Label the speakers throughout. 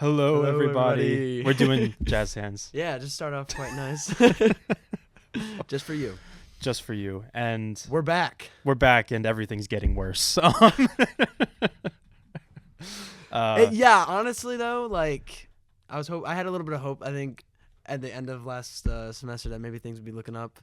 Speaker 1: Hello,
Speaker 2: Hello,
Speaker 1: everybody.
Speaker 2: everybody.
Speaker 1: We're doing jazz hands
Speaker 2: Yeah, just start off quite nice. Just for you.
Speaker 1: just for you. And
Speaker 2: We're back.
Speaker 1: we're back and everything's getting worse.
Speaker 2: Yeah, honestly though, like I had a little bit of hope. I think at the end of last semester that maybe things would be looking up.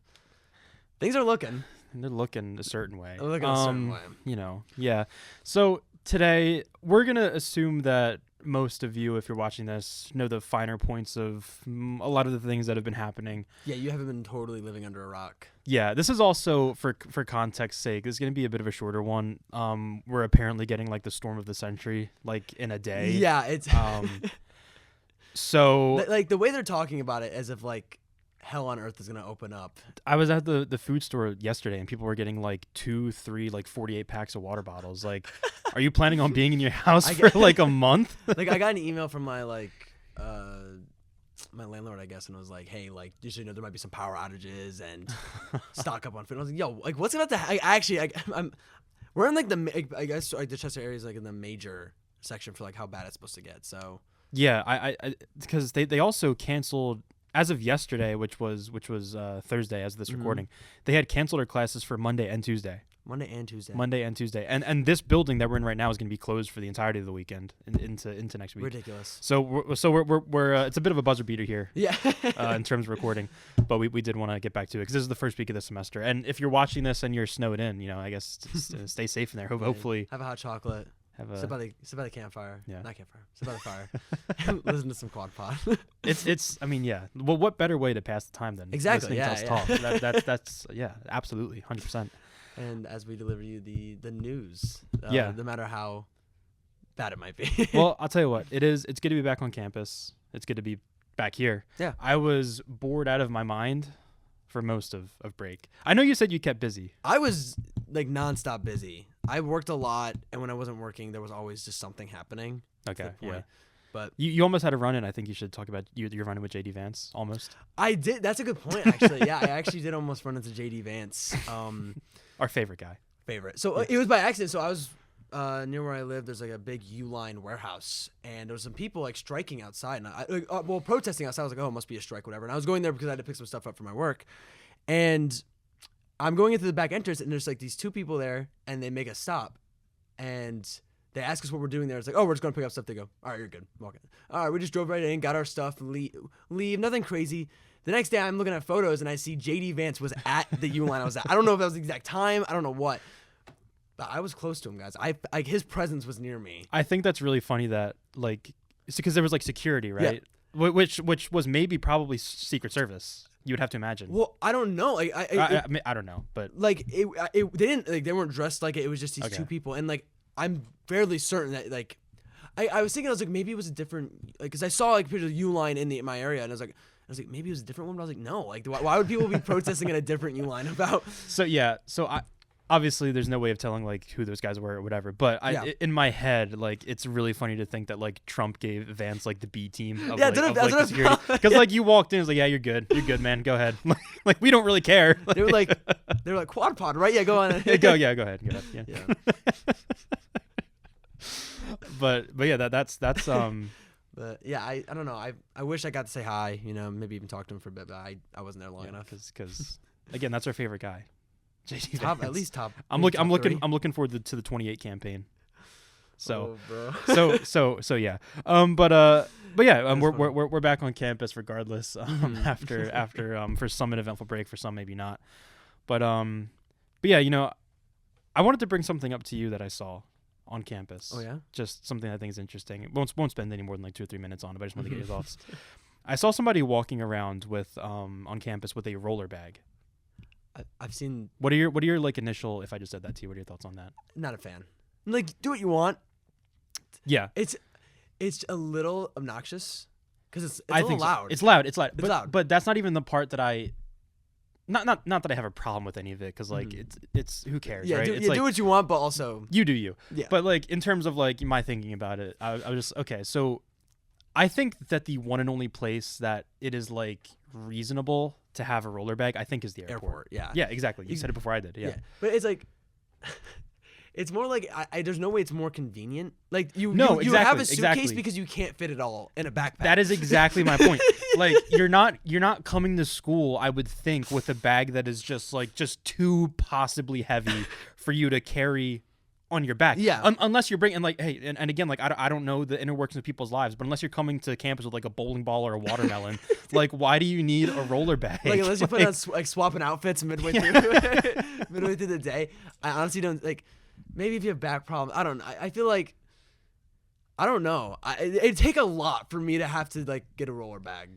Speaker 2: Things are looking.
Speaker 1: They're looking a certain way.
Speaker 2: They're looking a certain way.
Speaker 1: You know, yeah. So today we're going to assume that most of you, if you're watching this, know the finer points of a lot of the things that have been happening.
Speaker 2: Yeah, you haven't been totally living under a rock.
Speaker 1: Yeah, this is also, for context's sake, this is going to be a bit of a shorter one. We're apparently getting like the storm of the century, like in a day.
Speaker 2: Yeah, it's
Speaker 1: So
Speaker 2: like the way they're talking about it as if like hell on earth is gonna open up.
Speaker 1: I was at the food store yesterday and people were getting like 2, 3, like 48 packs of water bottles. Like, are you planning on being in your house for like a month?
Speaker 2: Like I got an email from my my landlord, I guess, and it was like, hey, like, you should know there might be some power outages and stock up on food. And I was like, yo, like, what's about to we're in like I guess like the Chester area is like in the major section for like how bad it's supposed to get. So
Speaker 1: Yeah, I because they also canceled as of yesterday, which was Thursday as of this recording. They had canceled our classes for Monday and Tuesday.
Speaker 2: Monday and Tuesday.
Speaker 1: And this building that we're in right now is going to be closed for the entirety of the weekend into next week.
Speaker 2: Ridiculous.
Speaker 1: So we're it's a bit of a buzzer beater here.
Speaker 2: Yeah.
Speaker 1: In terms of recording, but we did want to get back to it because this is the first week of the semester. And if you're watching this and you're snowed in, you know, I guess stay safe in there. Hopefully
Speaker 2: have a hot chocolate. Sit by the campfire.
Speaker 1: Yeah.
Speaker 2: Not campfire. Sit by the fire. Listen to some quad pod.
Speaker 1: It's I mean, yeah. Well, what better way to pass the time than
Speaker 2: Exactly,
Speaker 1: listening to us
Speaker 2: yeah.
Speaker 1: talk? That's yeah, absolutely, 100%.
Speaker 2: And as we deliver you the news,
Speaker 1: Yeah.
Speaker 2: no matter how bad it might be.
Speaker 1: Well, I'll tell you what. It's good to be back on campus. It's good to be back here.
Speaker 2: Yeah.
Speaker 1: I was bored out of my mind for most of break. I know you said you kept busy.
Speaker 2: I was like nonstop busy. I worked a lot, and when I wasn't working, there was always just something happening.
Speaker 1: Okay, yeah.
Speaker 2: But
Speaker 1: You almost had a run-in. I think you should talk about your run-in with JD Vance, almost.
Speaker 2: I did. That's a good point, actually. Yeah, I actually did almost run into JD Vance.
Speaker 1: Our favorite guy.
Speaker 2: So it was by accident. So I was near where I live. There's like a big U-line warehouse, and there was some people like striking outside, and protesting outside. I was like, oh, it must be a strike, whatever. And I was going there because I had to pick some stuff up for my work, and I'm going into the back entrance, and there's like these two people there, and they make a stop, and they ask us what we're doing there. It's like, oh, we're just going to pick up stuff. They go, all right, you're good. Walk in. All right, we just drove right in, got our stuff, leave, nothing crazy. The next day, I'm looking at photos, and I see JD Vance was at the U-line I was at. I don't know if that was the exact time. I don't know what. But I was close to him, guys. His presence was near me.
Speaker 1: I think that's really funny that, like, because there was, like, security, right? Yeah. Which was maybe probably Secret Service. You would have to imagine.
Speaker 2: Well, I don't know. Like,
Speaker 1: I don't know, but
Speaker 2: like they weren't dressed like it. It was just these two people, and like I'm fairly certain that like I was thinking I was like maybe it was a different like because I saw like pictures of U-line in my area, and I was like maybe it was a different one. But I was like no, like why would people be protesting in a different U-line about?
Speaker 1: So yeah, obviously there's no way of telling like who those guys were or whatever, but in my head, like it's really funny to think that like Trump gave Vance like the B team of, the security because like you walked in, it's like yeah, you're good man, go ahead. Like we don't really care.
Speaker 2: They were like quad pod, right? Yeah, go on.
Speaker 1: Go ahead. Yeah. But yeah, that's
Speaker 2: But yeah, I don't know. I wish I got to say hi. You know, maybe even talk to him for a bit, but I wasn't there long enough.
Speaker 1: Because again, that's our favorite guy. JD
Speaker 2: top,
Speaker 1: Vance.
Speaker 2: at least top.
Speaker 1: I'm looking forward to the 28 campaign. So,
Speaker 2: bro.
Speaker 1: so yeah. But yeah, we're back on campus regardless. After for some an eventful break, for some maybe not. But yeah, you know, I wanted to bring something up to you that I saw on campus.
Speaker 2: Oh yeah.
Speaker 1: Just something I think is interesting. Won't spend any more than like 2 or 3 minutes on it, but I just want to get your thoughts. I saw somebody walking around with on campus with a roller bag.
Speaker 2: I've seen.
Speaker 1: What are your like initial? If I just said that to you, what are your thoughts on that?
Speaker 2: Not a fan. Like, do what you want.
Speaker 1: Yeah,
Speaker 2: it's a little obnoxious because it's
Speaker 1: I
Speaker 2: a little
Speaker 1: think
Speaker 2: loud.
Speaker 1: It's loud. It's loud.
Speaker 2: It's loud.
Speaker 1: But that's not even the part that I. Not that I have a problem with any of it because like it's who cares,
Speaker 2: yeah,
Speaker 1: right?
Speaker 2: Do what you want, but also
Speaker 1: you do you.
Speaker 2: Yeah.
Speaker 1: But like in terms of like my thinking about it, I was just okay. So I think that the one and only place that it is like reasonable to have a roller bag, I think, is the airport.
Speaker 2: Yeah.
Speaker 1: Yeah, exactly. You said it before I did. Yeah.
Speaker 2: But it's like It's more like there's no way it's more convenient. Like you
Speaker 1: exactly,
Speaker 2: have a suitcase because you can't fit it all in a backpack.
Speaker 1: That is exactly my point. Like you're not coming to school, I would think, with a bag that is just too possibly heavy for you to carry on your back.
Speaker 2: Yeah.
Speaker 1: Unless you're bringing like, hey, and again, like I don't know the inner workings of people's lives, but unless you're coming to campus with like a bowling ball or a watermelon, like why do you need a roller bag?
Speaker 2: Like unless you plan on like swapping outfits midway through the day. I honestly don't like. Maybe if you have back problems, I don't know. I feel like, I don't know. It'd take a lot for me to have to like get a roller bag.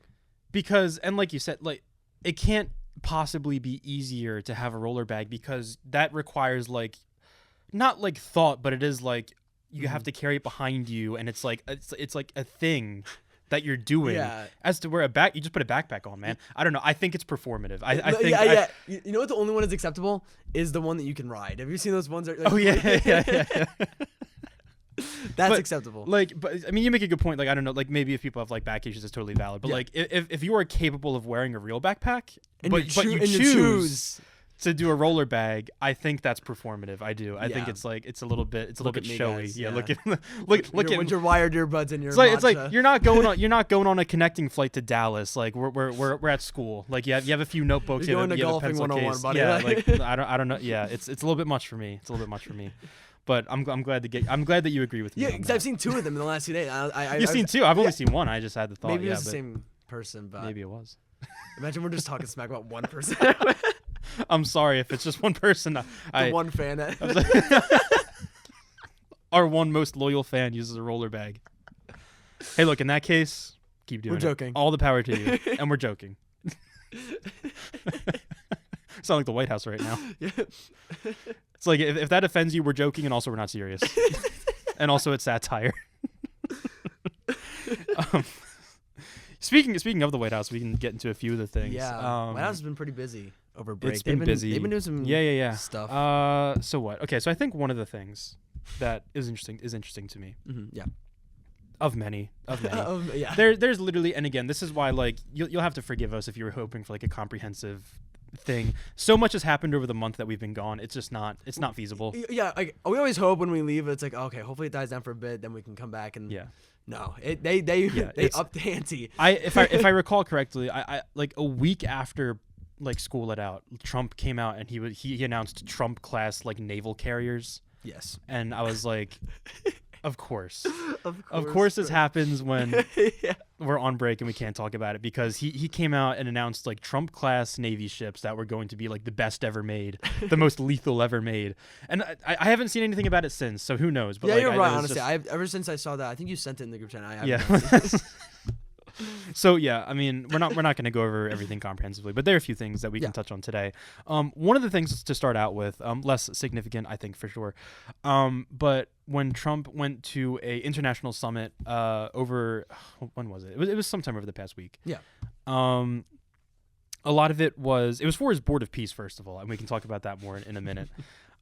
Speaker 1: Because, and like you said, like it can't possibly be easier to have a roller bag because that requires like, not like thought, but it is like you have to carry it behind you, and it's like a thing that you're doing.
Speaker 2: Yeah.
Speaker 1: As to where you just put a backpack on, man. I don't know. I think it's performative. I think.
Speaker 2: Yeah. You know what? The only one that's acceptable is the one that you can ride. Have you seen those ones? That, like,
Speaker 1: yeah.
Speaker 2: That's acceptable.
Speaker 1: Like, but I mean, you make a good point. Like, I don't know. Like, maybe if people have like back issues, it's totally valid. But like, if you are capable of wearing a real backpack, but you choose to do a roller bag, I think that's performative. I do. I think it's like it's a little bit showy.
Speaker 2: Guys,
Speaker 1: look at
Speaker 2: when you're wired earbuds in your.
Speaker 1: It's like you're not going on a connecting flight to Dallas. Like we're at school. Like you have a few notebooks.
Speaker 2: You're
Speaker 1: you have a
Speaker 2: golfing
Speaker 1: pencil
Speaker 2: 101,
Speaker 1: case.
Speaker 2: buddy.
Speaker 1: Yeah, like I don't know. Yeah, it's a little bit much for me. But I'm glad that you agree with me.
Speaker 2: Yeah, because I've seen 2 of them in the last 2 days.
Speaker 1: You've seen 2. I've only seen 1. I just had the thought.
Speaker 2: Maybe it's the same person, but
Speaker 1: maybe it was.
Speaker 2: Imagine we're just talking smack about one person.
Speaker 1: I'm sorry if it's just one person.
Speaker 2: The one fan.
Speaker 1: Our one most loyal fan uses a roller bag. Hey, look, in that case, keep doing it.
Speaker 2: We're joking.
Speaker 1: All the power to you. And we're joking. Sound like the White House right now. Yeah. It's like if that offends you, we're joking, and also we're not serious. And also it's satire. Speaking of the White House, we can get into a few of the things.
Speaker 2: Yeah, White House has been pretty busy over break.
Speaker 1: It's been busy.
Speaker 2: They've been doing some
Speaker 1: stuff. So what? Okay, so I think one of the things that is interesting to me.
Speaker 2: Mm-hmm, yeah.
Speaker 1: Of many.
Speaker 2: Yeah.
Speaker 1: There's literally, and again, this is why like you'll have to forgive us if you were hoping for like a comprehensive thing. So much has happened over the month that we've been gone. It's just not feasible.
Speaker 2: Yeah, like we always hope when we leave, it's like okay, hopefully it dies down for a bit, then we can come back and No, they upped the ante.
Speaker 1: If I recall correctly, I like a week after like school let out, Trump came out and he announced Trump class like naval carriers.
Speaker 2: Yes,
Speaker 1: and I was like, of course this happens when we're on break and we can't talk about it, because he came out and announced like Trump class Navy ships that were going to be like the best ever made, the most lethal ever made. And I haven't seen anything about it since, so who knows? But
Speaker 2: yeah,
Speaker 1: like,
Speaker 2: you're right. Honestly, ever since I saw that, I think you sent it in the group chat.
Speaker 1: So yeah, I mean, we're not going to go over everything comprehensively, but there are a few things that we can touch on today. One of the things to start out with, less significant, I think for sure, but when Trump went to a international summit over, when was it? It was sometime over the past week.
Speaker 2: Yeah.
Speaker 1: A lot of it was for his Board of Peace, first of all, and we can talk about that more in a minute.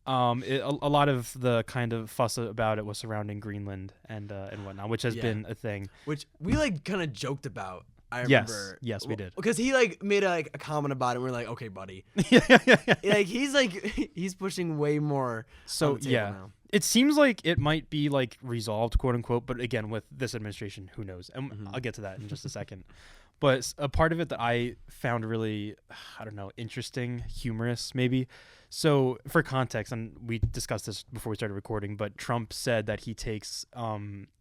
Speaker 1: A lot of the kind of fuss about it was surrounding Greenland and whatnot, which has been a thing.
Speaker 2: Which we like kind of joked about. I remember.
Speaker 1: Yes, we did.
Speaker 2: Because he like made a comment about it. And we're like, okay, buddy. Like he's pushing way more.
Speaker 1: So
Speaker 2: on the table now.
Speaker 1: It seems like it might be like resolved, quote unquote. But again, with this administration, who knows? And I'll get to that in just a second. But a part of it that I found really, I don't know, interesting, humorous, maybe. So for context, and we discussed this before we started recording, but Trump said that he takes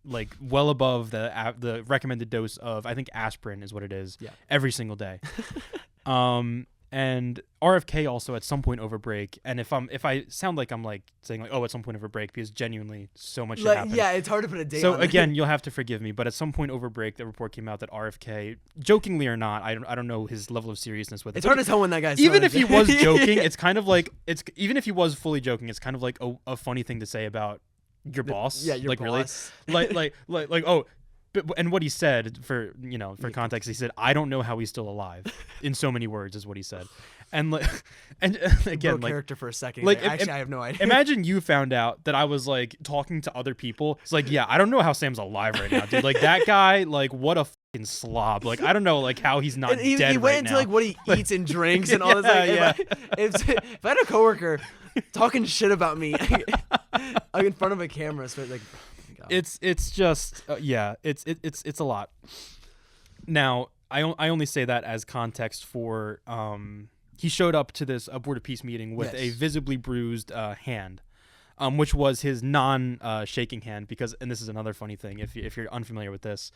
Speaker 1: like well above the recommended dose of, I think aspirin is what it is, every single day. And RFK also at some point over break, and if I sound like I'm like saying like, oh, at some point over break, because genuinely so much shit happened.
Speaker 2: Yeah, it's hard to put a date
Speaker 1: so
Speaker 2: on
Speaker 1: again, you'll have to forgive me, but at some point over break, the report came out that RFK, jokingly or not, I don't know his level of seriousness with it.
Speaker 2: It's hard to tell when that guy's
Speaker 1: even if he was joking, it's kind of like even if he was fully joking, it's kind of like a funny thing to say about your boss.
Speaker 2: Yeah, your
Speaker 1: like
Speaker 2: boss.
Speaker 1: Really, like oh. And what he said, for context, he said, "I don't know how he's still alive." In so many words, is what he said. And again, like
Speaker 2: character for a second.
Speaker 1: Like,
Speaker 2: actually, I have no idea.
Speaker 1: Imagine you found out that I was like talking to other people. It's like, yeah, I don't know how Sam's alive right now, dude. Like that guy, like what a fucking slob. Like I don't know, like how he's not dead right now.
Speaker 2: He went into like what he eats and drinks and all this. Like, if I had a coworker talking shit about me, like in front of a camera. So like, oh
Speaker 1: it's just it's a lot. Now I only say that as context for he showed up to this Board of Peace meeting with a visibly bruised hand. Which was his non-shaking hand, because, and this is another funny thing, if you're unfamiliar with this,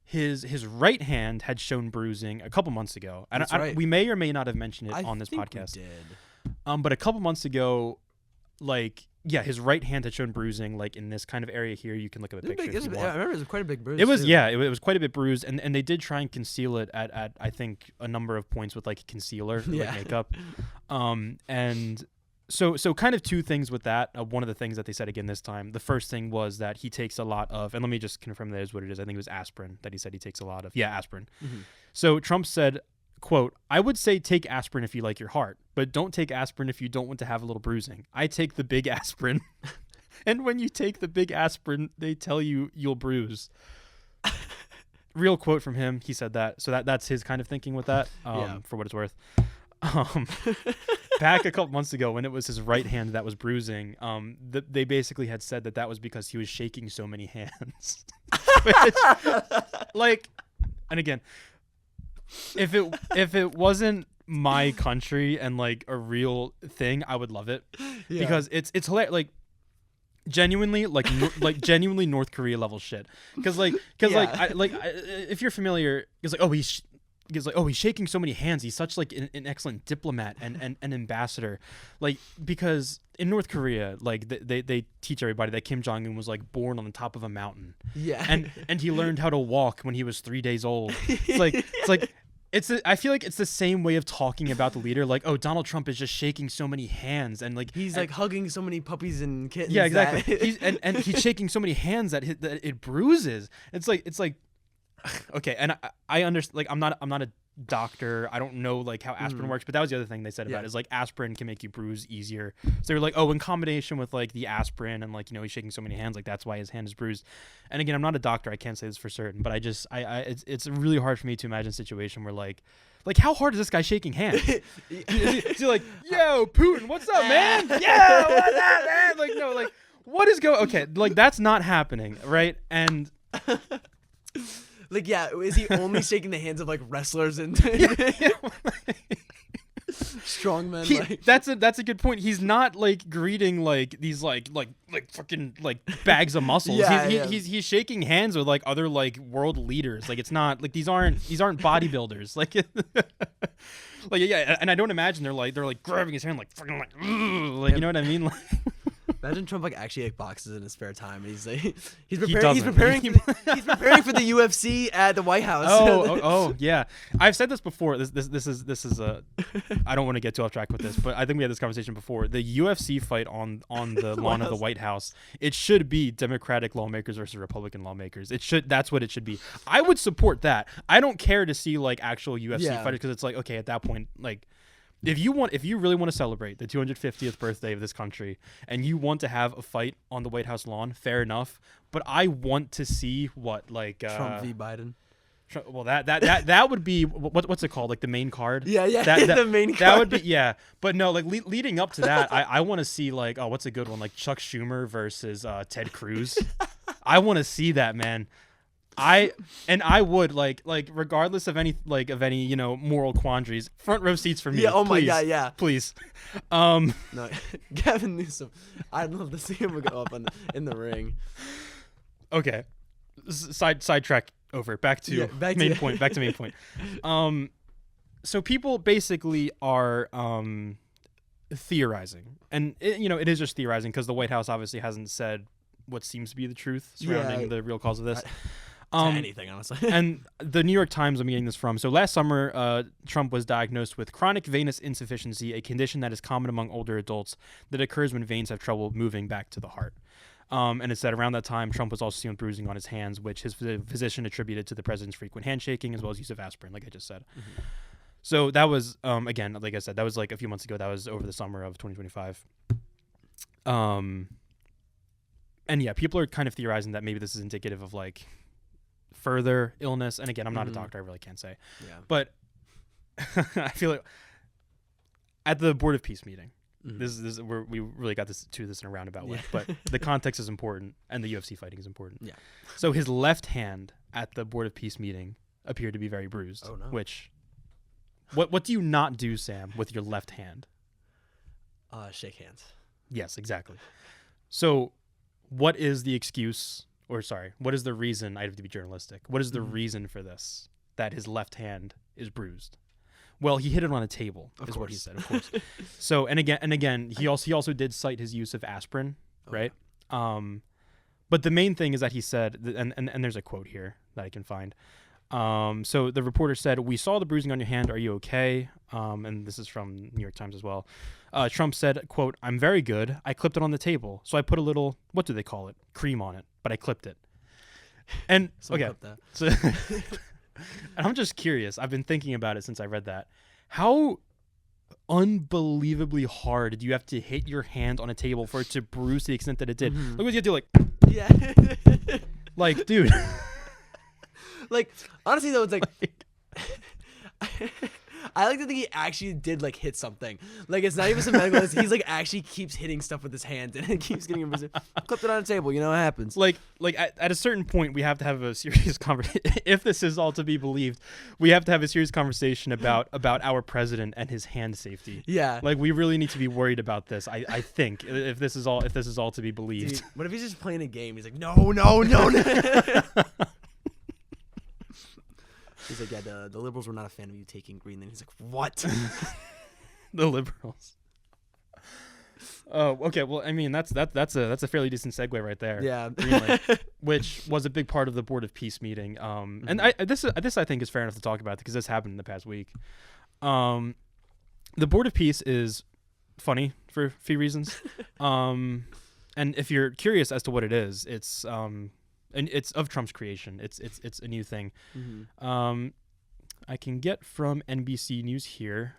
Speaker 1: his right hand had shown bruising a couple months ago. And we may or may not have mentioned it on this podcast.
Speaker 2: We did.
Speaker 1: But a couple months ago, his right hand had shown bruising, like in this kind of area here. You can look at the picture.
Speaker 2: I remember it was quite a big bruise.
Speaker 1: It was, it was quite a bit bruised, and they did try and conceal it at I think a number of points with like concealer, like makeup, and. So kind of two things with that. One of the things that they said again this time, the first thing was that he takes a lot of, and let me just confirm that is what it is. I think it was aspirin that he said he takes a lot of. Yeah, aspirin. Mm-hmm. So Trump said, quote, "I would say take aspirin if you like your heart, but don't take aspirin if you don't want to have a little bruising. I take the big aspirin." And when you take the big aspirin, they tell you you'll bruise. Real quote from him. He said that. So that's his kind of thinking with that, for what it's worth. Back a couple months ago when it was his right hand that was bruising, they basically had said that was because he was shaking so many hands. Which, like, and again, if it wasn't my country and like a real thing, I would love it because it's hilarious. Like, genuinely genuinely North Korea level shit. Because if you're familiar, it's like, he's shaking so many hands. He's such like an excellent diplomat and an ambassador, like, because in North Korea, like they teach everybody that Kim Jong-un was like born on the top of a mountain. Yeah, and he learned how to walk when he was 3 days old. I feel like it's the same way of talking about the leader. Like, oh, Donald Trump is just shaking so many hands, and like
Speaker 2: he's like hugging so many puppies and kittens.
Speaker 1: Yeah, exactly. He's shaking so many hands that it bruises. It's like. Okay, and I understand. Like, I'm not a doctor. I don't know like how aspirin works, but that was the other thing they said about it, is like aspirin can make you bruise easier. So they were like, oh, in combination with like the aspirin and like, you know, he's shaking so many hands, like that's why his hand is bruised. And again, I'm not a doctor. I can't say this for certain, but it's really hard for me to imagine a situation where like how hard is this guy shaking hands? Is he like, yo, Putin, what's up, man? Yo, what's up, man? Like, no, like, what is going? Okay, like that's not happening, right? And.
Speaker 2: Like, yeah, is he only shaking the hands of like wrestlers and strong men?
Speaker 1: That's a good point. He's not like greeting like these like fucking like bags of muscles. He's shaking hands with like other like world leaders. Like, it's not like these aren't bodybuilders. Like, and I don't imagine they're like grabbing his hand like fucking like you know what I mean? Like.
Speaker 2: Imagine Trump like actually like boxes in his spare time. And he's like he's preparing for the UFC at the White House.
Speaker 1: Oh yeah. I've said this before. This is a. I don't want to get too off track with this, but I think we had this conversation before. The UFC fight on the lawn of the White House. It should be Democratic lawmakers versus Republican lawmakers. That's what it should be. I would support that. I don't care to see like actual UFC fighters, because it's like, okay, at that point, like. If you really want to celebrate the 250th birthday of this country and you want to have a fight on the White House lawn, fair enough. But I want to see what like
Speaker 2: Trump v. Biden.
Speaker 1: Well, that would be what's it called? Like the main card.
Speaker 2: Yeah, the main card.
Speaker 1: That would be But no, like leading up to that, I want to see like, oh, what's a good one? Like Chuck Schumer versus Ted Cruz. I want to see that, man. I would like regardless of any you know moral quandaries, front row seats for me.
Speaker 2: Yeah. Oh
Speaker 1: please,
Speaker 2: my God. Yeah.
Speaker 1: Please.
Speaker 2: No, Gavin Newsom. I'd love to see him go up in the ring.
Speaker 1: Okay. Sidetrack over. Back to main point. Back to main point. So people basically are theorizing, and it is just theorizing because the White House obviously hasn't said what seems to be the truth surrounding the real cause of this.
Speaker 2: Anything, honestly.
Speaker 1: And the New York Times, I'm getting this from. So last summer, Trump was diagnosed with chronic venous insufficiency, a condition that is common among older adults that occurs when veins have trouble moving back to the heart. And it said around that time, Trump was also seen with bruising on his hands, which his physician attributed to the president's frequent handshaking as well as use of aspirin, like I just said. Mm-hmm. So that was, again, like I said, that was like a few months ago. That was over the summer of 2025. And yeah, people are kind of theorizing that maybe this is indicative of like further illness. And again, I'm not a doctor. I really can't say. Yeah. But I feel like at the Board of Peace meeting, We really got this in a roundabout way, but the context is important and the UFC fighting is important.
Speaker 2: Yeah.
Speaker 1: So his left hand at the Board of Peace meeting appeared to be very bruised.
Speaker 2: Oh no.
Speaker 1: Which, what do you not do, Sam, with your left hand?
Speaker 2: Shake hands.
Speaker 1: Yes, exactly. So, what is the excuse? Or sorry, what is the reason? I have to be journalistic. What is the reason for this? That his left hand is bruised. Well, he hit it on a table, is what he said, of course. So, and again, he also did cite his use of aspirin, right? But the main thing is that he said, and there's a quote here that I can find. So the reporter said, "We saw the bruising on your hand. Are you okay?" And this is from New York Times as well. Trump said, quote, "I'm very good. I clipped it on the table. So I put a little, what do they call it? Cream on it, but I clipped it." And okay. So and I'm just curious. I've been thinking about it since I read that. How unbelievably hard do you have to hit your hand on a table for it to bruise to the extent that it did? Look what you do, like,
Speaker 2: yeah,
Speaker 1: like, dude.
Speaker 2: Like, honestly though, it's like I like to think he actually did like hit something. Like, it's not even some medical. He's like actually keeps hitting stuff with his hand and it keeps getting him. Clipped it on a table. You know what happens.
Speaker 1: Like at a certain point, we have to have a serious conversation. If this is all to be believed, we have to have a serious conversation about our president and his hand safety.
Speaker 2: Yeah.
Speaker 1: Like, we really need to be worried about this. I think if this is all to be believed.
Speaker 2: Dude, what if he's just playing a game? He's like, no. He's like, yeah, the liberals were not a fan of you taking green. Then he's like, what?
Speaker 1: The liberals. Oh, okay. Well, I mean, that's a fairly decent segue right there.
Speaker 2: Yeah.
Speaker 1: Greenland, which was a big part of the Board of Peace meeting. And this I think is fair enough to talk about because this happened in the past week. The Board of Peace is funny for a few reasons. And if you're curious as to what it is, it's and it's of Trump's creation. It's a new thing. I can get from NBC News here.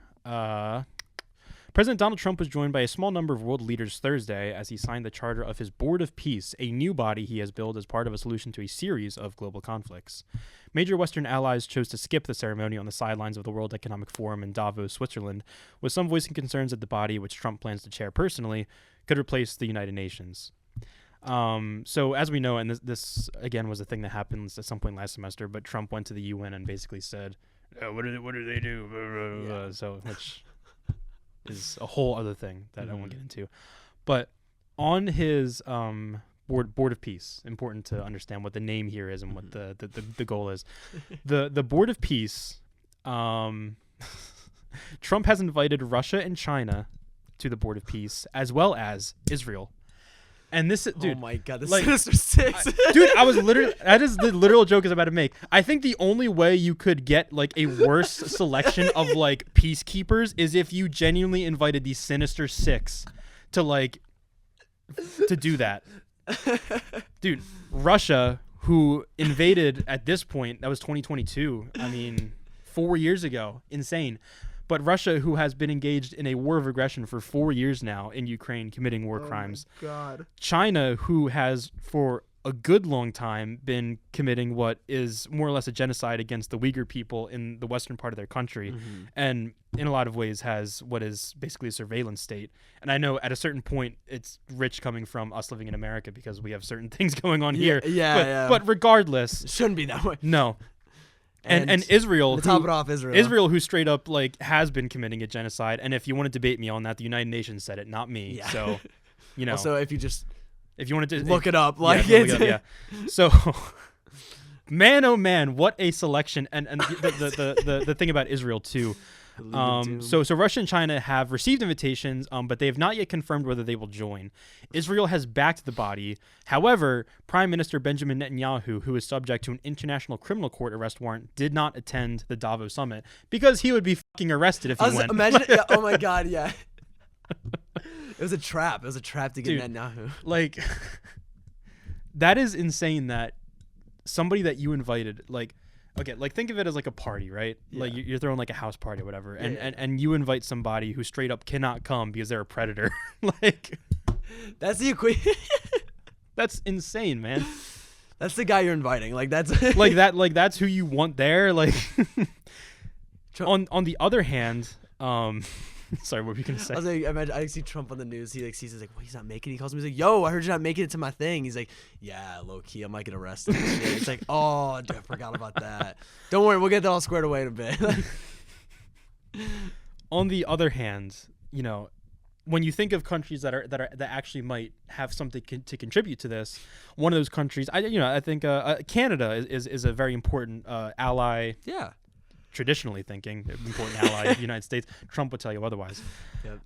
Speaker 1: President Donald Trump was joined by a small number of world leaders Thursday as he signed the charter of his Board of Peace, a new body he has built as part of a solution to a series of global conflicts. Major Western allies chose to skip the ceremony on the sidelines of the World Economic Forum in Davos, Switzerland, with some voicing concerns that the body, which Trump plans to chair personally, could replace the United Nations. So as we know, and this again was a thing that happened at some point last semester, but Trump went to the UN and basically said, what do they do? Blah, blah, blah. Yeah. So, which is a whole other thing that I won't get into. But on his Board of Peace, important to understand what the name here is and what the goal is. The Board of Peace, Trump has invited Russia and China to the Board of Peace, as well as Israel. And this, dude.
Speaker 2: Oh my God, this
Speaker 1: like,
Speaker 2: Sinister Six.
Speaker 1: Dude, that is the literal joke I was about to make. I think the only way you could get like a worse selection of like peacekeepers is if you genuinely invited the Sinister Six to do that. Dude, Russia, who invaded at this point, that was 2022. I mean, 4 years ago. Insane. But Russia, who has been engaged in a war of aggression for 4 years now in Ukraine, committing war crimes.
Speaker 2: Oh my God.
Speaker 1: China, who has for a good long time been committing what is more or less a genocide against the Uyghur people in the western part of their country, and in a lot of ways has what is basically a surveillance state. And I know at a certain point it's rich coming from us living in America because we have certain things going on here. But regardless,
Speaker 2: it shouldn't be that way.
Speaker 1: No. And Israel,
Speaker 2: to top it off,
Speaker 1: Israel, who straight up has been committing a genocide. And if you want to debate me on that, the United Nations said it, not me. Yeah. So,
Speaker 2: Also, if you wanted to
Speaker 1: look
Speaker 2: it up,
Speaker 1: So, man, oh man, what a selection! And the thing about Israel too. So Russia and China have received invitations, but they have not yet confirmed whether they will join. Israel has backed the body. However, Prime Minister Benjamin Netanyahu, who is subject to an international criminal court arrest warrant, did not attend the Davos summit because he would be fucking arrested if he went.
Speaker 2: Imagine, oh my God, yeah. It was a trap. It was a trap to get Netanyahu.
Speaker 1: Like, that is insane that somebody that you invited, okay, think of it as like a party, right? Yeah. Like you're throwing like a house party or whatever, and you invite somebody who straight up cannot come because they're a predator.
Speaker 2: That's the equation.
Speaker 1: That's insane, man.
Speaker 2: That's the guy you're inviting. That's
Speaker 1: that's who you want there. On the other hand, Sorry, what were you gonna say?
Speaker 2: I was like, imagine I see Trump on the news. He like sees, he's like, well, he's not making it. He calls me. He's like, yo, I heard you're not making it to my thing. He's like, yeah, low key, I might get arrested. It's like, oh, dude, I forgot about that. Don't worry, we'll get that all squared away in a bit.
Speaker 1: On the other hand, you know, when you think of countries that actually might have something to contribute to this, one of those countries, I think Canada is a very important ally.
Speaker 2: Yeah.
Speaker 1: Traditionally thinking, important ally of the United States. Trump would tell you otherwise.
Speaker 2: Yep.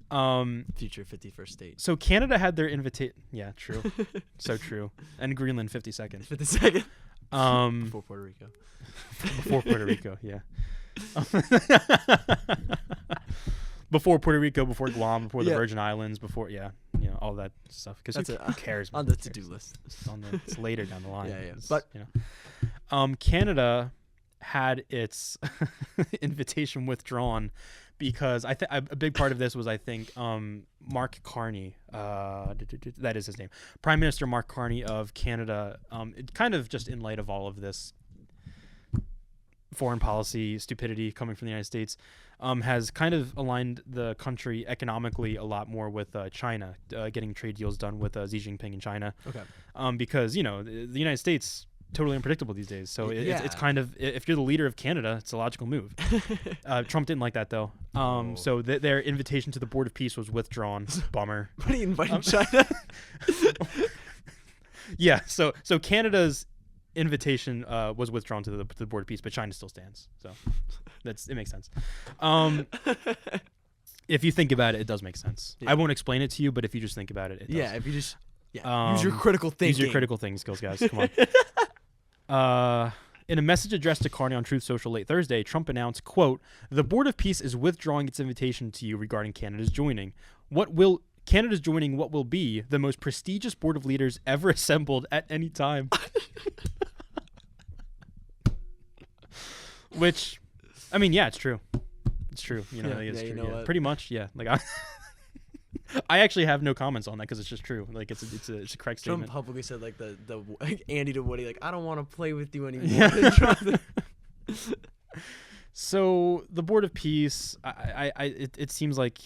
Speaker 2: Future 51st state.
Speaker 1: So Canada had their invitation. Yeah, true. So true. And Greenland 52nd.
Speaker 2: 52nd. Before Puerto Rico.
Speaker 1: Before Puerto Rico, yeah. Before Puerto Rico, before Guam, before the Virgin Islands, before all that stuff. Because who cares?
Speaker 2: On the to-do list.
Speaker 1: It's later down the line.
Speaker 2: Yeah. But
Speaker 1: Canada had its invitation withdrawn because a big part of this was Mark Carney, that is his name, Prime Minister Mark Carney of Canada, kind of just in light of all of this foreign policy stupidity coming from the United States, has kind of aligned the country economically a lot more with China, getting trade deals done with Xi Jinping in China.
Speaker 2: Okay.
Speaker 1: Because the United States totally unpredictable these days. So it's kind of, if you're the leader of Canada, it's a logical move. Trump didn't like that though. So their invitation to the Board of Peace was withdrawn. Bummer.
Speaker 2: What are you inviting China?
Speaker 1: Yeah. So Canada's invitation was withdrawn to the Board of Peace, but China still stands. So it makes sense. If you think about it, it does make sense. Yeah. I won't explain it to you, but if you just think about it, it does.
Speaker 2: Yeah. If you just use your critical thinking.
Speaker 1: Use your critical thinking skills, guys. Come on. In a message addressed to Carney on Truth Social late Thursday, Trump announced, quote, "The Board of Peace is withdrawing its invitation to you regarding Canada's joining. Canada's joining what will be the most prestigious board of leaders ever assembled at any time." Which, I mean, yeah, it's true. It's true. It's true. Yeah. Pretty much, yeah. Like I actually have no comments on that because it's just true. Like it's a correct statement.
Speaker 2: Trump publicly said like the Andy to Woody, like, I don't want to play with you anymore.
Speaker 1: So the Board of Peace, it seems like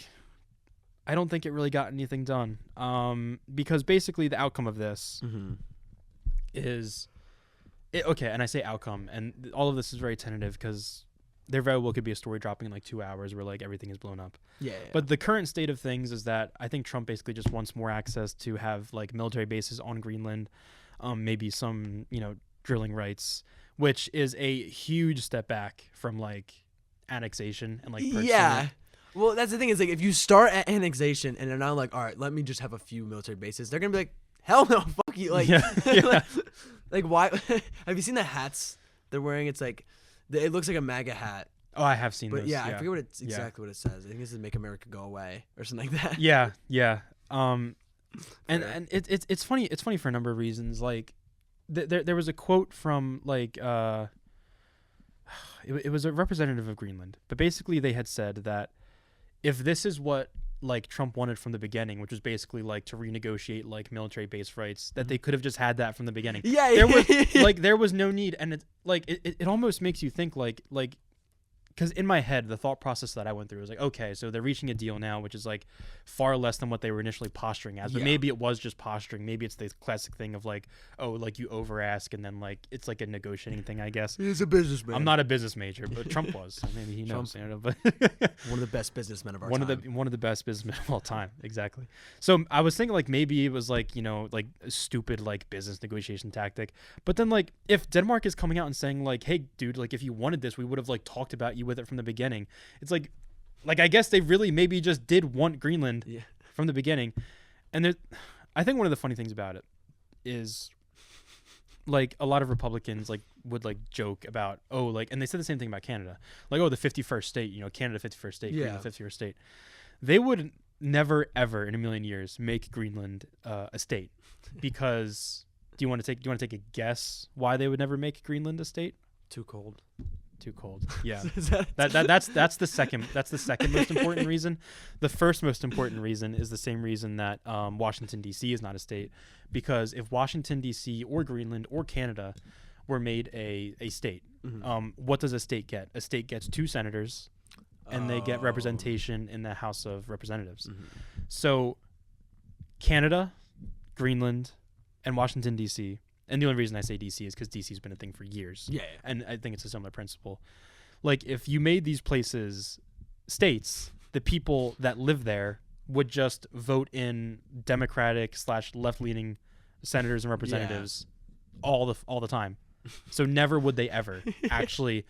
Speaker 1: I don't think it really got anything done. Because basically the outcome of this is okay. And I say outcome, and all of this is very tentative because there very well could be a story dropping in like 2 hours where like everything is blown up.
Speaker 2: Yeah.
Speaker 1: But the current state of things is that I think Trump basically just wants more access to have like military bases on Greenland, maybe some, drilling rights, which is a huge step back from like annexation and like purchasing it.
Speaker 2: Well, that's the thing is like if you start at annexation and they're now like, all right, let me just have a few military bases, they're gonna be like, hell no, fuck you. Like, like why? Have you seen the hats they're wearing? It's like, it looks like a MAGA hat.
Speaker 1: Oh, I have seen
Speaker 2: but
Speaker 1: those.
Speaker 2: I forget exactly what it says. I think this is "Make America Go Away" or something like that.
Speaker 1: Yeah. And it's funny. It's funny for a number of reasons. Like, there was a quote from like it was a representative of Greenland, but basically they had said that if this is what like Trump wanted from the beginning, which was basically like to renegotiate like military base rights, that they could have just had that from the beginning. There was no need, and it's like it almost makes you think like because in my head the thought process that I went through was like, okay, so they're reaching a deal now, which is like far less than what they were initially posturing as, but maybe it was just posturing. Maybe it's the classic thing of like, oh, like you over ask and then like it's like a negotiating thing, I guess.
Speaker 2: He's a businessman.
Speaker 1: I'm not a business major, but Trump was, so maybe he knows. But
Speaker 2: one of the best businessmen of our time.
Speaker 1: One of the best businessmen of all time, exactly. So I was thinking like maybe it was like like a stupid like business negotiation tactic, but then like if Denmark is coming out and saying like, hey dude, like if you wanted this, we would have like talked about you with it from the beginning. It's like I guess they really maybe just did want Greenland from the beginning. And I think one of the funny things about it is like a lot of Republicans like would like joke about, oh, like, and they said the same thing about Canada, like, oh, the 51st state, Canada 51st state, Greenland 51st state. They would never ever in a million years make Greenland a state, because do you want to take a guess why they would never make Greenland a state?
Speaker 2: Too cold.
Speaker 1: Yeah. That's the second most important reason. The first most important reason is the same reason that Washington D.C. is not a state, because if Washington D.C. or Greenland or Canada were made a state, what does a state get? A state gets 2 senators and they get representation in the House of Representatives. So Canada, Greenland, and Washington, D.C., and the only reason I say D.C. is because D.C. has been a thing for years.
Speaker 2: Yeah.
Speaker 1: And I think it's a similar principle. Like, if you made these places states, the people that live there would just vote in Democratic/left-leaning senators and representatives all the time. So never would they ever actually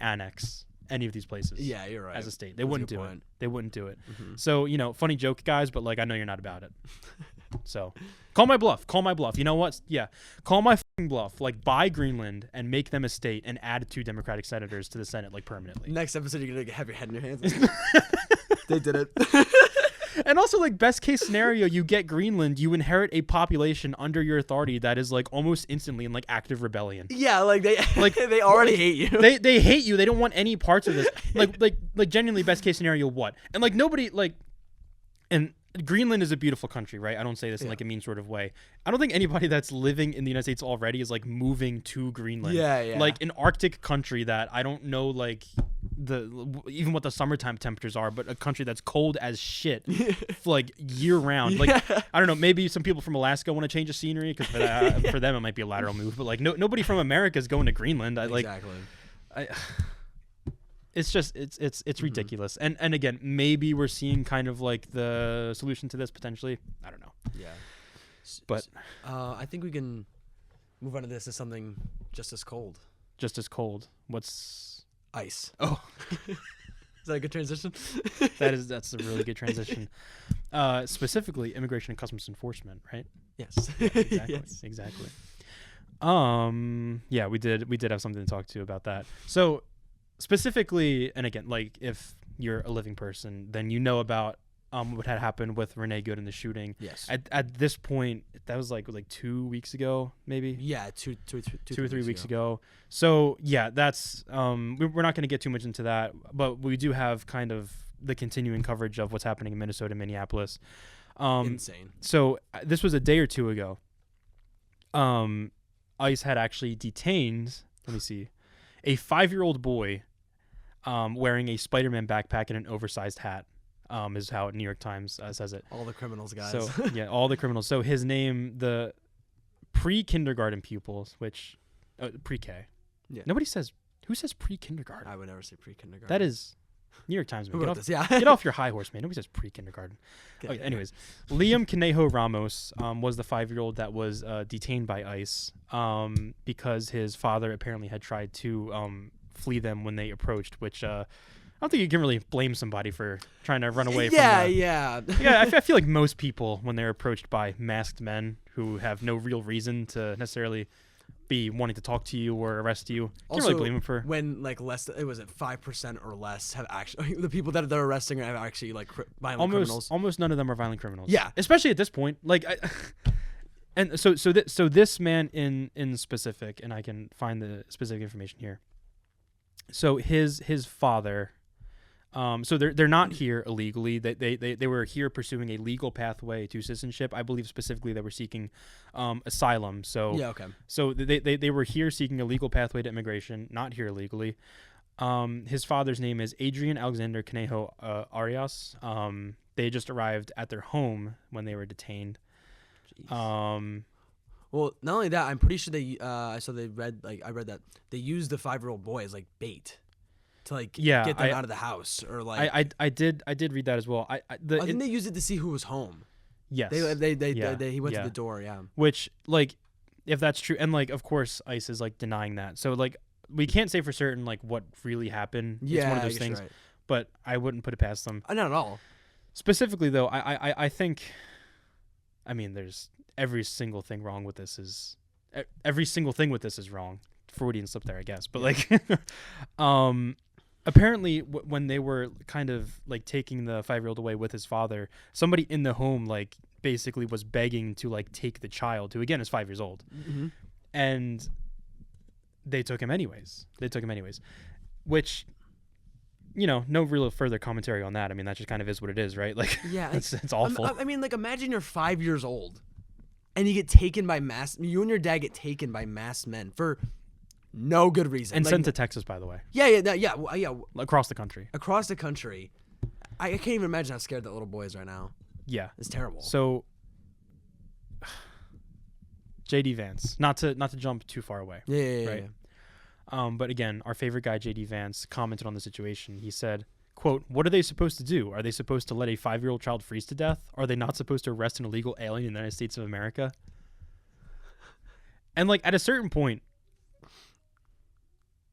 Speaker 1: annex any of these places.
Speaker 2: Yeah, you're right.
Speaker 1: As a state, they wouldn't do it. They wouldn't do it.
Speaker 2: Mm-hmm.
Speaker 1: So, funny joke, guys, but like I know you're not about it. So, call my bluff. You know what? Yeah, call my fucking bluff. Like, buy Greenland and make them a state and add 2 Democratic senators to the Senate, like, permanently.
Speaker 2: Next episode, you're gonna have your head in your hands. They did it.
Speaker 1: And also, like, best case scenario, you get Greenland, you inherit a population under your authority that is like almost instantly in like active rebellion.
Speaker 2: Yeah, like they already hate you.
Speaker 1: They hate you. They don't want any parts of this. Like genuinely, best case scenario, what? And like nobody like, and Greenland is a beautiful country, right? I don't say this in like a mean sort of way. I don't think anybody that's living in the United States already is like moving to Greenland.
Speaker 2: Yeah.
Speaker 1: Like an Arctic country that I don't know like even what the summertime temperatures are, but a country that's cold as shit like year round. Like I don't know, maybe some people from Alaska want to change the scenery because for them it might be a lateral move, but like nobody from America is going to Greenland.
Speaker 2: Exactly.
Speaker 1: It's just it's ridiculous. And again, maybe we're seeing kind of like the solution to this potentially. I don't know.
Speaker 2: Yeah.
Speaker 1: But
Speaker 2: I think we can move on to this as something just as cold.
Speaker 1: Just as cold. What's
Speaker 2: ice?
Speaker 1: Oh.
Speaker 2: Is that a good transition?
Speaker 1: That's a really good transition. Specifically Immigration and Customs Enforcement, right?
Speaker 2: Yes.
Speaker 1: Exactly.
Speaker 2: Yes.
Speaker 1: Exactly. Yeah, we did have something to talk to about that. So specifically, and again, like if you're a living person, then you know about what had happened with Renee Good in the shooting.
Speaker 2: Yes.
Speaker 1: At this point, that was like 2 weeks ago, maybe.
Speaker 2: Yeah, two
Speaker 1: or 3 weeks ago. So yeah, that's we're not going to get too much into that, but we do have kind of the continuing coverage of what's happening in Minnesota and Minneapolis.
Speaker 2: Insane.
Speaker 1: So this was a day or two ago. ICE had actually detained, let me see, a 5-year-old boy wearing a Spider-Man backpack and an oversized hat, is how New York Times says it.
Speaker 2: All the criminals, guys.
Speaker 1: So, yeah, all the criminals. So his name, the pre-kindergarten pupils, which, pre-K.
Speaker 2: Yeah.
Speaker 1: Nobody says, who says pre-kindergarten?
Speaker 2: I would never say pre-kindergarten.
Speaker 1: That is New York Times. Man. Get off your high horse, man. Nobody says pre-kindergarten. Okay, anyways, Liam Conejo Ramos was the 5-year-old that was detained by ICE because his father apparently had tried to flee them when they approached, which I don't think you can really blame somebody for trying to run away from
Speaker 2: Yeah,
Speaker 1: I feel like most people, when they're approached by masked men who have no real reason to necessarily be wanting to talk to you or arrest you, can't really blame them for
Speaker 2: when like less. It was 5% or less have actually the people that they're arresting have actually like violent criminals.
Speaker 1: Almost none of them are violent criminals.
Speaker 2: Yeah,
Speaker 1: especially at this point. Like, and so this man in specific, and I can find the specific information here. So his father. So they're not here illegally. They were here pursuing a legal pathway to citizenship. I believe specifically they were seeking asylum. So
Speaker 2: yeah, okay.
Speaker 1: So they were here seeking a legal pathway to immigration, not here illegally. His father's name is Adrian Alexander Conejo Arias. They just arrived at their home when they were detained.
Speaker 2: Jeez. Well, not only that, I'm pretty sure I read that they used the 5-year-old boy as like bait. To like get them out of the house or like
Speaker 1: I did read that as well. I
Speaker 2: think they used it to see who was home.
Speaker 1: Yes,
Speaker 2: he went to the door. Yeah,
Speaker 1: which like if that's true, and like of course ICE is like denying that. So like we can't say for certain like what really happened.
Speaker 2: Yeah,
Speaker 1: it's one of those things.
Speaker 2: Right.
Speaker 1: But I wouldn't put it past them.
Speaker 2: Not at all.
Speaker 1: Specifically though, I think, I mean, there's every single thing wrong with this is wrong. Freudian slip there, I guess. But like, apparently when they were kind of like taking the 5-year-old away with his father, somebody in the home like basically was begging to like take the child, who again is 5 years old.
Speaker 2: Mm-hmm.
Speaker 1: And they took him anyways, which, you know, no real further commentary on that. I mean, that just kind of is what it is, right? Like,
Speaker 2: yeah,
Speaker 1: it's awful.
Speaker 2: I mean, like, imagine you're 5 years old and you get taken by you and your dad get taken by masked men for No good reason.
Speaker 1: And sent to Texas, by the way.
Speaker 2: Yeah.
Speaker 1: Across the country.
Speaker 2: Across the country. I can't even imagine how scared that little boy is right now.
Speaker 1: Yeah.
Speaker 2: It's terrible.
Speaker 1: So, J.D. Vance, not to jump too far away.
Speaker 2: Yeah.
Speaker 1: But again, our favorite guy, J.D. Vance, commented on the situation. He said, quote, "What are they supposed to do? Are they supposed to let a 5-year-old child freeze to death? Are they not supposed to arrest an illegal alien in the United States of America?" And like at a certain point,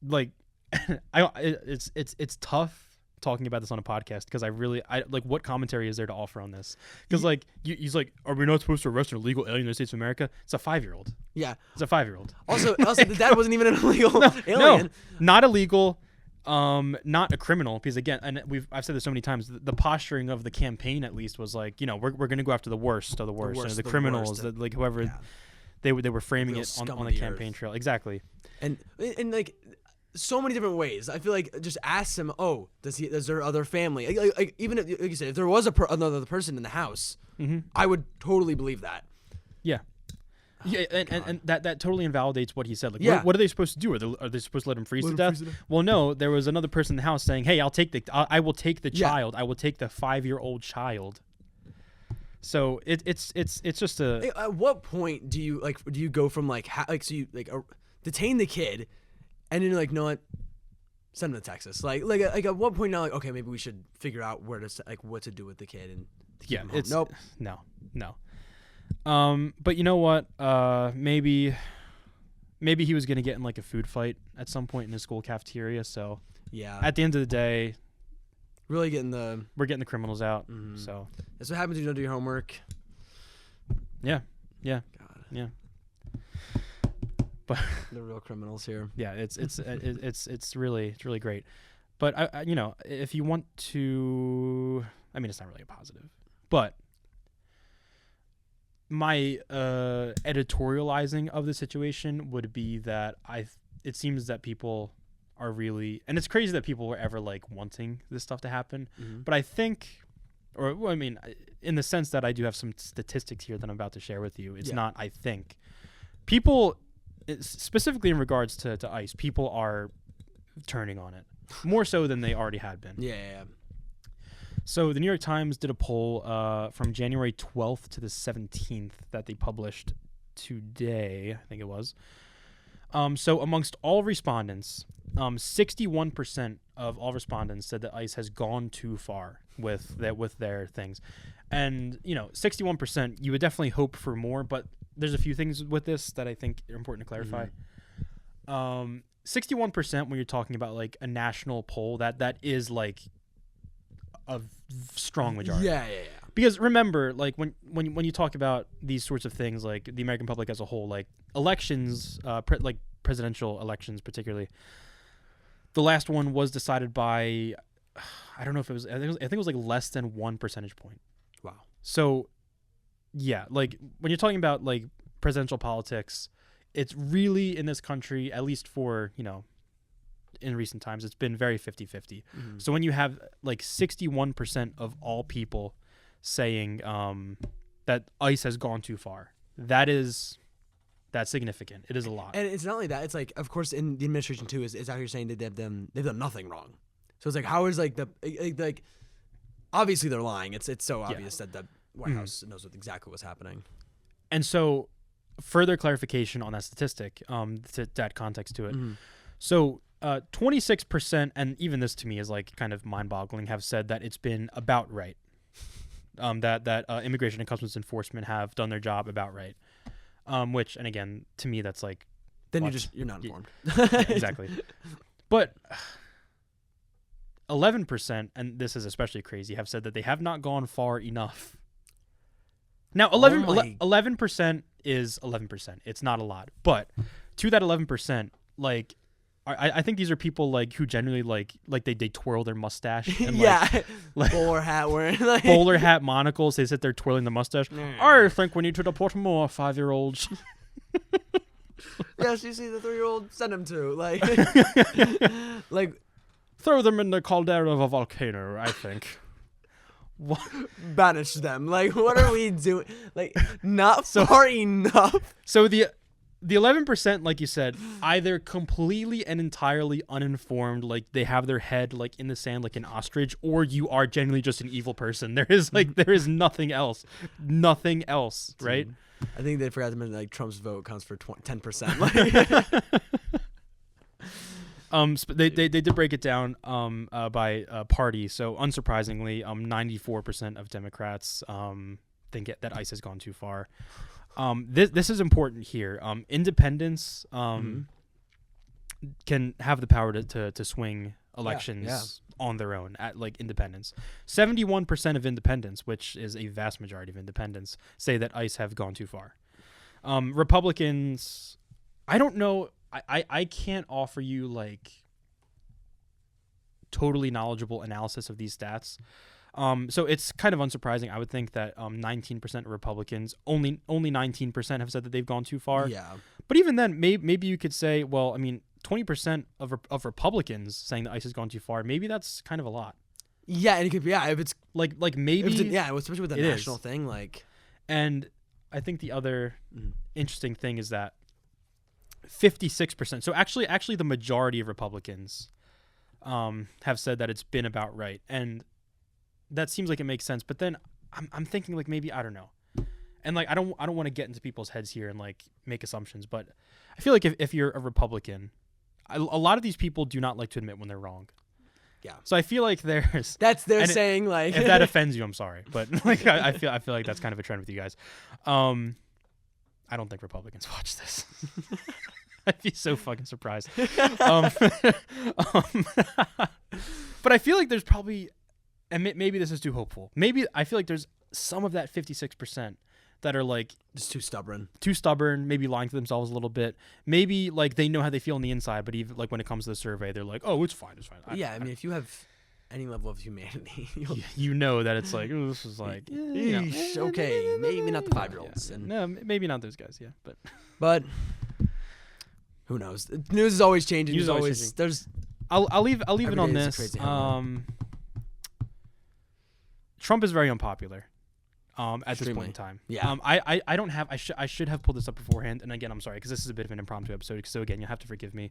Speaker 1: like it's tough talking about this on a podcast because I like what commentary is there to offer on this? Because like he's like, are we not supposed to arrest an illegal alien in the States of America? It's a 5-year-old.
Speaker 2: Yeah,
Speaker 1: it's a 5-year-old.
Speaker 2: Also, the dad wasn't even an illegal alien.
Speaker 1: No, not illegal. Not a criminal, because again, and I've said this so many times, the posturing of the campaign at least was like, we're going to go after the worst of the worst, the criminals, that like whoever. Yeah. They were framing it on the campaign trail. Exactly. And
Speaker 2: like so many different ways. I feel like just ask him, oh, is there other family? Like even if, like you said, if there was another person in the house, I would totally believe that.
Speaker 1: Yeah. Yeah, and that totally invalidates what he said. Like, what are they supposed to do? Are they supposed to let him freeze to death? Well, no. There was another person in the house saying, "Hey, I will take the child. I will take the 5-year-old child." So it's just a.
Speaker 2: At what point do you go from detain the kid, and then you're like, no, what? Send him to Texas. Like at what point now? Like, okay, maybe we should figure out what to do with the kid and keep him home. Nope.
Speaker 1: No. But you know what? Maybe he was gonna get in like a food fight at some point in his school cafeteria. So
Speaker 2: yeah.
Speaker 1: At the end of the day,
Speaker 2: we're getting
Speaker 1: the criminals out. So
Speaker 2: that's what happens when you don't do your homework.
Speaker 1: Yeah.
Speaker 2: God.
Speaker 1: Yeah. But
Speaker 2: the real criminals here.
Speaker 1: Yeah, it's really great. But I if you want to, I mean, it's not really a positive, but my editorializing of the situation would be that it seems that people are really, and it's crazy that people were ever like wanting this stuff to happen, but I think, in the sense that I do have some statistics here that I'm about to share with you, it's not, I think, people, specifically in regards to ICE, people are turning on it more so than they already had been.
Speaker 2: Yeah.
Speaker 1: So the New York Times did a poll from January 12th to the 17th that they published today, I think it was. So amongst all respondents, 61% of all respondents said that ICE has gone too far with their things. And, 61%, you would definitely hope for more, but there's a few things with this that I think are important to clarify. 61% when you're talking about like a national poll, that is like a strong majority.
Speaker 2: Yeah.
Speaker 1: Because remember, like when you talk about these sorts of things, like the American public as a whole, like elections, like presidential elections particularly, the last one was decided by, I don't know if it was, I think it was like less than 1 percentage point.
Speaker 2: Wow.
Speaker 1: So yeah, like when you're talking about like presidential politics, it's really in this country, at least for, in recent times, it's been very 50-50. So when you have like 61% of all people saying that ICE has gone too far, that's significant. It is a lot.
Speaker 2: And it's not only that, it's like, of course, in the administration too, is out here saying that they've done nothing wrong. So it's like, how is like like obviously they're lying. It's so obvious that the White House knows exactly what's happening.
Speaker 1: And so further clarification on that statistic, to add context to it. So 26%, and even this to me is like kind of mind-boggling, have said that it's been about right. That immigration and customs enforcement have done their job about right. Which, and again, to me, that's like,
Speaker 2: then you're not informed.
Speaker 1: Exactly. But 11%, and this is especially crazy, have said that they have not gone far enough. Now, 11% is 11%. It's not a lot. But to that 11%, like, I think these are people like who genuinely like they twirl their mustache and
Speaker 2: like bowler hat wearing, like
Speaker 1: bowler hat monocles. They sit there twirling the mustache. I think we need to deport more 5-year-olds.
Speaker 2: Yes, you see the 3-year-old, send them to like
Speaker 1: throw them in the caldera of a volcano. I think.
Speaker 2: What? Banish them. Like, what are we doing? Like, not far enough.
Speaker 1: So the The 11%, like you said, either completely and entirely uninformed, like they have their head like in the sand like an ostrich, or you are genuinely just an evil person. There is nothing else. Nothing else,
Speaker 2: Dude,
Speaker 1: right?
Speaker 2: I think they forgot to mention like Trump's vote counts for 10%. Like
Speaker 1: They did break it down by party. So unsurprisingly, 94% of Democrats think that ICE has gone too far. This is important here. Independents can have the power to swing elections on their own at like independents. 71% of independents, which is a vast majority of independents, say that ICE have gone too far. Republicans, I don't know. I can't offer you like totally knowledgeable analysis of these stats. So it's kind of unsurprising. I would think that 19% of Republicans, only 19% have said that they've gone too far.
Speaker 2: Yeah.
Speaker 1: But even then, maybe you could say, well, I mean, 20% of Republicans saying that ICE has gone too far. Maybe that's kind of a lot.
Speaker 2: Yeah, and it could be if it's
Speaker 1: like maybe
Speaker 2: especially with the national thing like.
Speaker 1: And I think the other interesting thing is that 56%. So actually, the majority of Republicans have said that it's been about right, and that seems like it makes sense. But then I'm thinking like maybe I don't know, and like I don't want to get into people's heads here and like make assumptions. But I feel like if you're a Republican, a lot of these people do not like to admit when they're wrong.
Speaker 2: Yeah.
Speaker 1: So I feel like there's
Speaker 2: they're saying like
Speaker 1: if that offends you, I'm sorry, but like I feel like that's kind of a trend with you guys. I don't think Republicans watch this. I'd be so fucking surprised. But I feel like there's probably, and maybe this is too hopeful. Maybe I feel like there's some of that 56% that are like
Speaker 2: just too stubborn,
Speaker 1: maybe lying to themselves a little bit. Maybe like they know how they feel on the inside, but even like when it comes to the survey, they're like, oh, it's fine. I
Speaker 2: mean, if you have any level of humanity,
Speaker 1: you know that it's like, oh, this is like,
Speaker 2: okay, maybe not the 5-year-olds.
Speaker 1: Yeah. No, maybe not those guys. Yeah,
Speaker 2: but who knows? The news is always changing.
Speaker 1: News is always changing.
Speaker 2: There's.
Speaker 1: I'll leave it on this. Trump is very unpopular. At this point in time.
Speaker 2: Yeah.
Speaker 1: I don't have. I should have pulled this up beforehand. And again, I'm sorry because this is a bit of an impromptu episode. So again, you'll have to forgive me.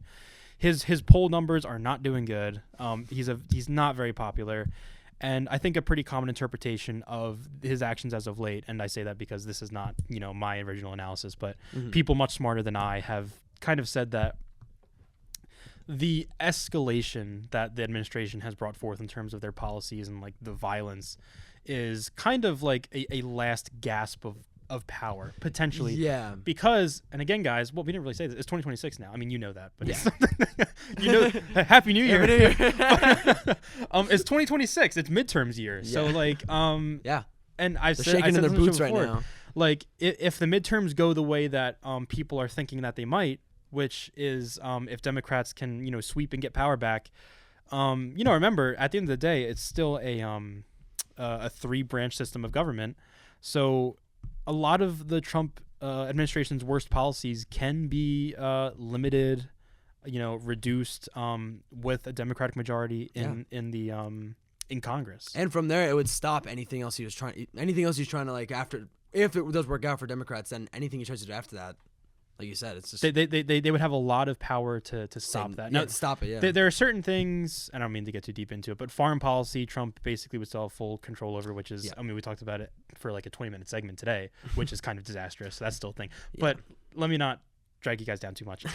Speaker 1: His poll numbers are not doing good. He's not very popular, and I think a pretty common interpretation of his actions as of late. And I say that because this is not my original analysis, but people much smarter than I have kind of said that the escalation that the administration has brought forth in terms of their policies and like the violence is kind of like a last gasp of power potentially.
Speaker 2: Yeah.
Speaker 1: Because, and again, guys, well, we didn't really say this. It's 2026 now. I mean, you know that, but Happy New Year.
Speaker 2: Happy New Year.
Speaker 1: It's 2026. It's midterms year. Yeah. So like,
Speaker 2: yeah.
Speaker 1: And
Speaker 2: They're shaking in their boots right now.
Speaker 1: Like, if the midterms go the way that people are thinking that they might, which is if Democrats can sweep and get power back, remember at the end of the day, it's still a 3-branch system of government. So a lot of the Trump administration's worst policies can be limited, reduced with a Democratic majority in Congress.
Speaker 2: And from there, it would stop anything else he's trying to like after. If it does work out for Democrats, then anything he tries to do after that, like you said, it's just
Speaker 1: they would have a lot of power to stop that.
Speaker 2: Now, stop it. Yeah.
Speaker 1: There are certain things. I don't mean to get too deep into it, but foreign policy, Trump basically would still have full control over, which is, I mean, we talked about it for like a 20-minute segment today, which is kind of disastrous. So that's still a thing. Yeah. But let me not drag you guys down too much.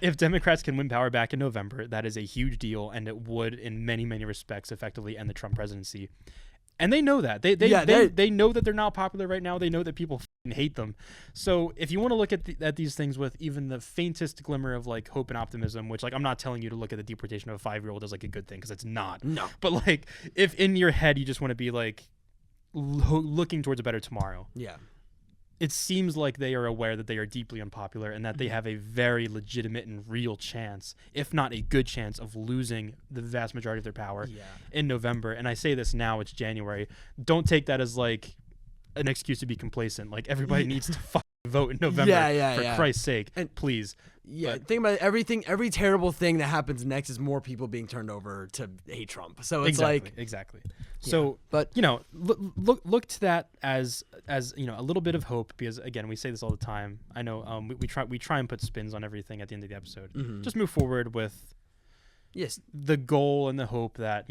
Speaker 1: If Democrats can win power back in November, that is a huge deal, and it would, in many, many respects, effectively end the Trump presidency. And they know that. They know that they're not popular right now. They know that people hate them. So if you want to look at these things with even the faintest glimmer of like hope and optimism, which like I'm not telling you to look at the deportation of a 5-year-old as like a good thing because it's not.
Speaker 2: No.
Speaker 1: But like if in your head you just want to be like looking towards a better tomorrow.
Speaker 2: Yeah.
Speaker 1: It seems like they are aware that they are deeply unpopular and that they have a very legitimate and real chance, if not a good chance, of losing the vast majority of their power in November. And I say this now, it's January. Don't take that as like an excuse to be complacent. Like everybody needs to fucking vote in November for Christ's sake. And please.
Speaker 2: Yeah, think about it, every terrible thing that happens next is more people being turned over to hate Trump. So it's
Speaker 1: exactly. So,
Speaker 2: but
Speaker 1: look to that as a little bit of hope, because again, we say this all the time. I know we try and put spins on everything at the end of the episode.
Speaker 2: Mm-hmm.
Speaker 1: Just move forward with the goal and the hope that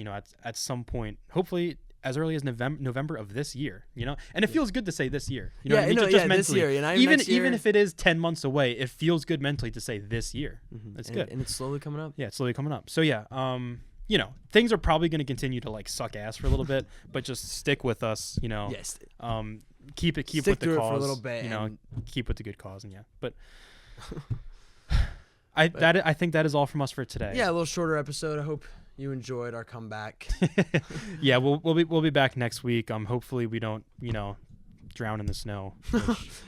Speaker 1: at some point, hopefully as early as November of this year, and it feels good to say this year. Just mentally. This year, even if it is 10 months away, it feels good mentally to say this year.
Speaker 2: Mm-hmm.
Speaker 1: It's good,
Speaker 2: and it's slowly coming up.
Speaker 1: Yeah, it's slowly coming up. So things are probably going to continue to suck ass for a little bit, but just stick with us.
Speaker 2: Yes.
Speaker 1: Keep with the cause
Speaker 2: for a little bit.
Speaker 1: Keep with the good cause, but. I think that is all from us for today.
Speaker 2: Yeah, a little shorter episode. I hope you enjoyed our comeback.
Speaker 1: Yeah, we'll be back next week. Hopefully we don't drown in the snow.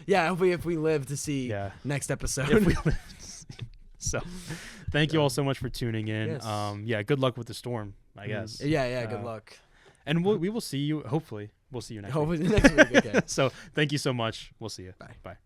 Speaker 2: Yeah, hopefully if we live to see next episode.
Speaker 1: So, thank you all so much for tuning in.
Speaker 2: Yes.
Speaker 1: Good luck with the storm, I guess.
Speaker 2: Yeah, good luck.
Speaker 1: And we will see you. Hopefully, we'll see you next week.
Speaker 2: Next week. Okay.
Speaker 1: So, thank you so much. We'll see you.
Speaker 2: Bye.
Speaker 1: Bye.